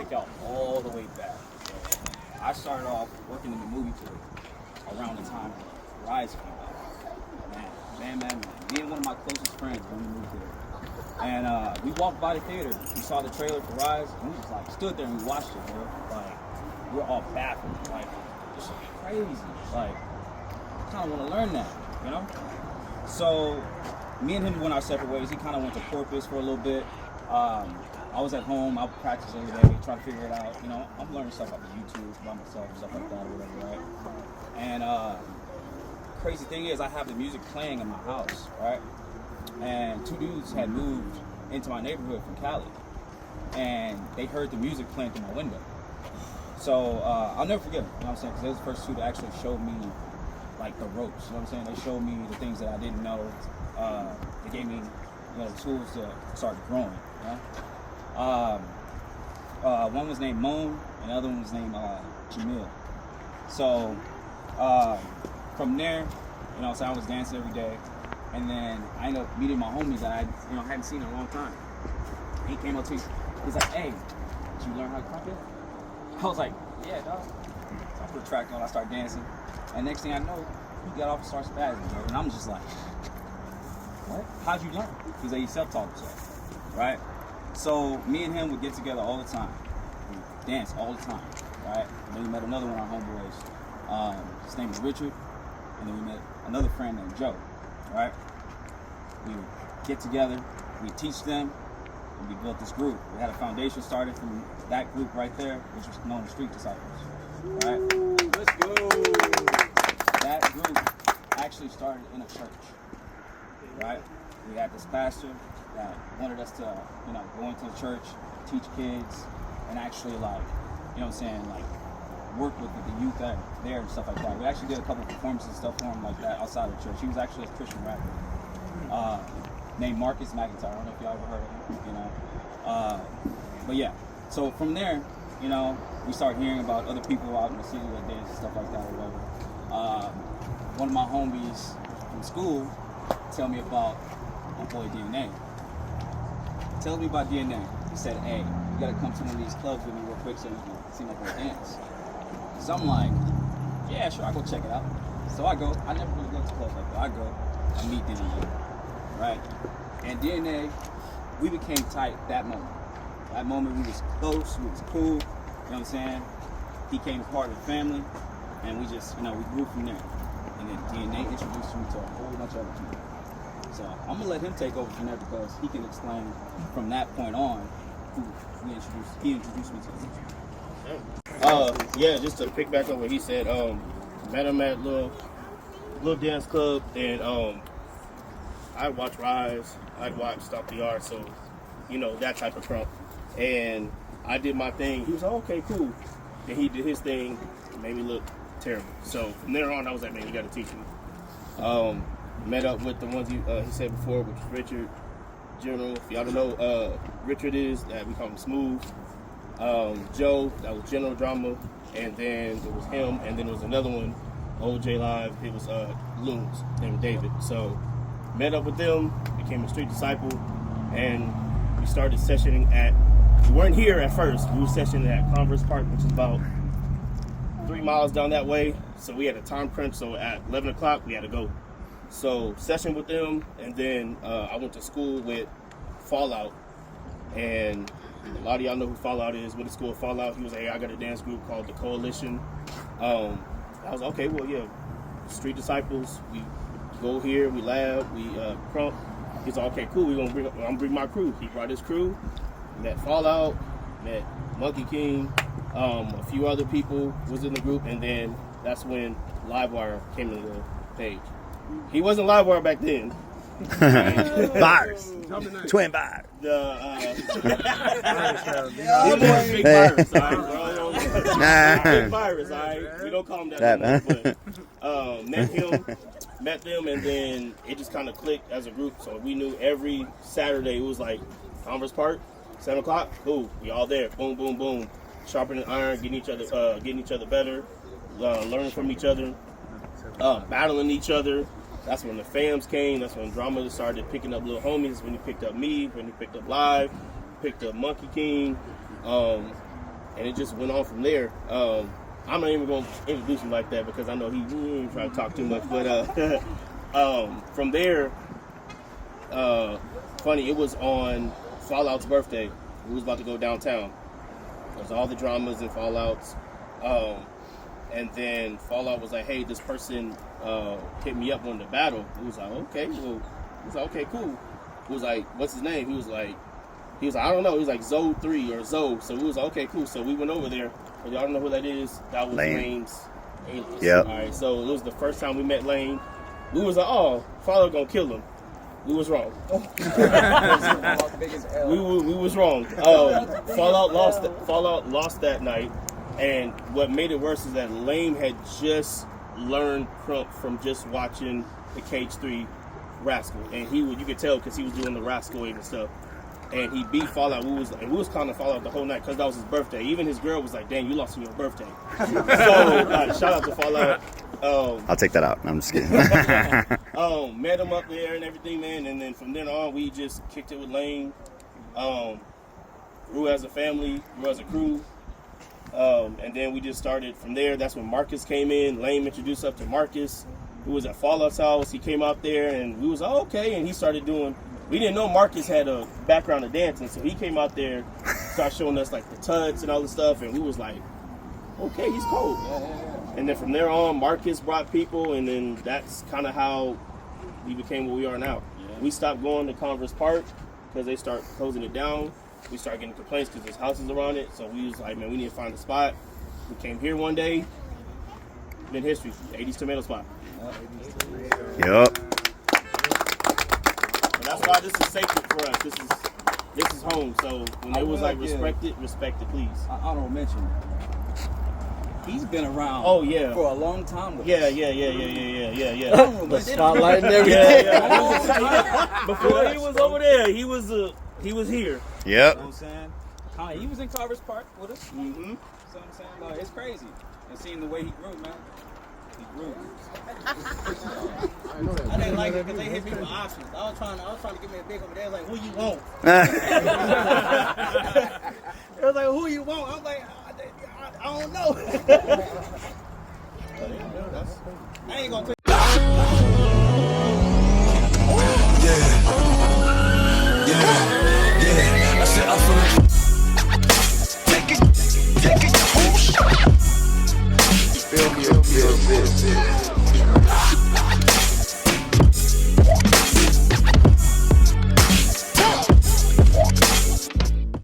take y'all all the way back. I started off working in the movie theater around the time Rise came out. Man. Me and one of my closest friends when we moved there. And we walked by the theater. We saw the trailer for Rise, and we just like stood there and we watched it, bro. Like, we're all baffled. Like, this is crazy. Like, I kind of want to learn that, you know? So, me and him went our separate ways. He kind of went to Corpus for a little bit. I was at home. I would practice every day, trying to figure it out. You know, I'm learning stuff off of YouTube by myself, stuff like that or whatever, right? And crazy thing is, I have the music playing in my house, right? And two dudes had moved into my neighborhood from Cali, and they heard the music playing through my window. So I'll never forget them, you know what I'm saying? Because they were the first two to actually show me like the ropes, you know what I'm saying? They showed me the things that I didn't know. They gave me, you know, the tools to start growing. You know? One was named Moan, and the other one was named Jamil. So from there, you know, so I was dancing every day. And then I ended up meeting my homies that I, you know, hadn't seen in a long time. He came up to me. He's like, "Hey, did you learn how to crump it?" I was like, "Yeah, dog." So I put a track on. I start dancing, and next thing I know, he got off and started spazzing, bro. And I'm just like, "What? How'd you learn?" He's like, he self-taught himself, right? So me and him would get together all the time, we dance all the time, right? And then we met another one of our homeboys. His name is Richard, and then we met another friend named Joe. Right? We would get together, we teach them, and we built this group. We had a foundation started from that group right there, which was known as Street Disciples. Right? Let's go. That group actually started in a church. Right? We had this pastor that wanted us to, you know, go into the church, teach kids, and actually like, you know what I'm saying, like work with the youth there and stuff like that. We actually did a couple performances and stuff for him like that outside of church. He was actually a Christian rapper named Marcus McIntyre. I don't know if y'all ever heard of him, you know. But yeah, so from there, you know, we started hearing about other people out in the city that dance and stuff like that or whatever. One of my homies from school tell me about my boy DNA. He tells me about DNA. He said, "Hey, you gotta come to one of these clubs with me real quick so you can see my boy dance." So I'm like, "Yeah, sure, I'll go check it out." So I go. I never really go to clubs like that. I go. I meet DNA, right? And DNA, we became tight that moment. That moment we was close, we was cool. You know what I'm saying? He became a part of the family, and we just, you know, we grew from there. And then DNA introduced me to a whole bunch of other people. So I'm gonna let him take over from there because he can explain from that point on who he introduced me to. Yeah, just to pick back up what he said, met him at little dance club, and I'd watch Rise, I'd watch Stop the Art, so, you know, that type of Krump. And I did my thing. He was like, "Okay, cool." And he did his thing, made me look terrible. So from there on, I was like, "Man, you got to teach me." Met up with the ones he said before, which was Richard, General. If y'all don't know, Richard is, we call him Smooth. Joe, that was General Drama, and then it was him, and then there was another one, OJ Live, it was Loons, named David. So met up with them, became a Street Disciple, and we started sessioning we weren't here at first, we were sessioning at Converse Park, which is about 3 miles down that way. So we had a time crunch, so at 11 o'clock we had to go. So session with them, and then I went to school with Fallout, and a lot of y'all know who Fallout is. Went to school with Fallout. He was like, "Hey, I got a dance group called the Coalition." I was like, "Okay, well, yeah, Street Disciples. We go here, we lab, we Krump." He's like, "Okay, cool. I'm gonna bring my crew." He brought his crew. Met Fallout, met Monkey King, a few other people was in the group, and then that's when Livewire came into the page. He wasn't Livewire back then. Virus. Twin virus. Big virus, all right? Big virus, all right? We don't call him that anymore, but met them, and then it just kind of clicked as a group. So we knew every Saturday it was like Converse Park, 7 o'clock, cool, we all there, boom, boom, boom, sharpening iron, getting each other better, learning from each other, battling each other. That's when the fams came. That's when Drama started picking up little homies. When he picked up me, when he picked up Live, picked up Monkey King. and it just went on from there. I'm not even going to introduce him like that because I know he ain't trying to talk too much. But from there, funny, it was on Fallout's birthday. We was about to go downtown. There's all the dramas and Fallouts. And then Fallout was like, hey, this person hit me up on the battle. He was like, okay, well, he was like, okay, cool. He was like, what's his name? He was like, I don't know. He was like Zoe 3 or Zoe. So we was like, okay, cool. So we went over there. But y'all don't know who that is. That was Lane's alias. Yep. All right. So it was the first time we met Lane. We was like, oh, Fallout gonna kill him. We was wrong. we was wrong. Fallout lost that night. And what made it worse is that Lane had just learned Krump from just watching the Cage 3 Rascal, and you could tell because he was doing the Rascal wave and stuff. And he beat Fallout. We was calling Fallout the whole night because that was his birthday. Even his girl was like, "Dang, you lost on your birthday." So shout out to Fallout. I'll take that out. I'm just kidding. Met him up there and everything, man. And then from then on, we just kicked it with Lane. Grew as a family, grew as a crew. And then we just started from there. That's when Marcus came in. Lane introduced us to Marcus, who was at Fallout's house. He came out there, and we was like, oh, okay. And he started doing. We didn't know Marcus had a background of dancing, so he came out there, started showing us like the tuts and all this stuff, and we was like, okay, he's cool. And then from there on, Marcus brought people, and then that's kind of how we became what we are now. We stopped going to Converse Park because they start closing it down. We started getting complaints because there's houses around it, so we was like, man, we need to find a spot. We came here one day. Been history. 80s tomato spot. Yep. So that's why this is sacred for us. This is home. So when they was like respect it, please. Honorable mention. He's been around. Oh yeah. For a long time. With Yeah. us. The spotlight and everything. Yeah. Before he was over there, he was here. Yep. You know what I'm saying? He was in Carver's Park with us. Mm-hmm. You know what I'm saying? Like, it's crazy. And seeing the way he grew, man. He grew. I didn't like it because they hit me with options. I was trying to get me a big one. They was like, "Who you want?" It was like, "Who you want?" I was like, "I don't know." I ain't gonna tell you.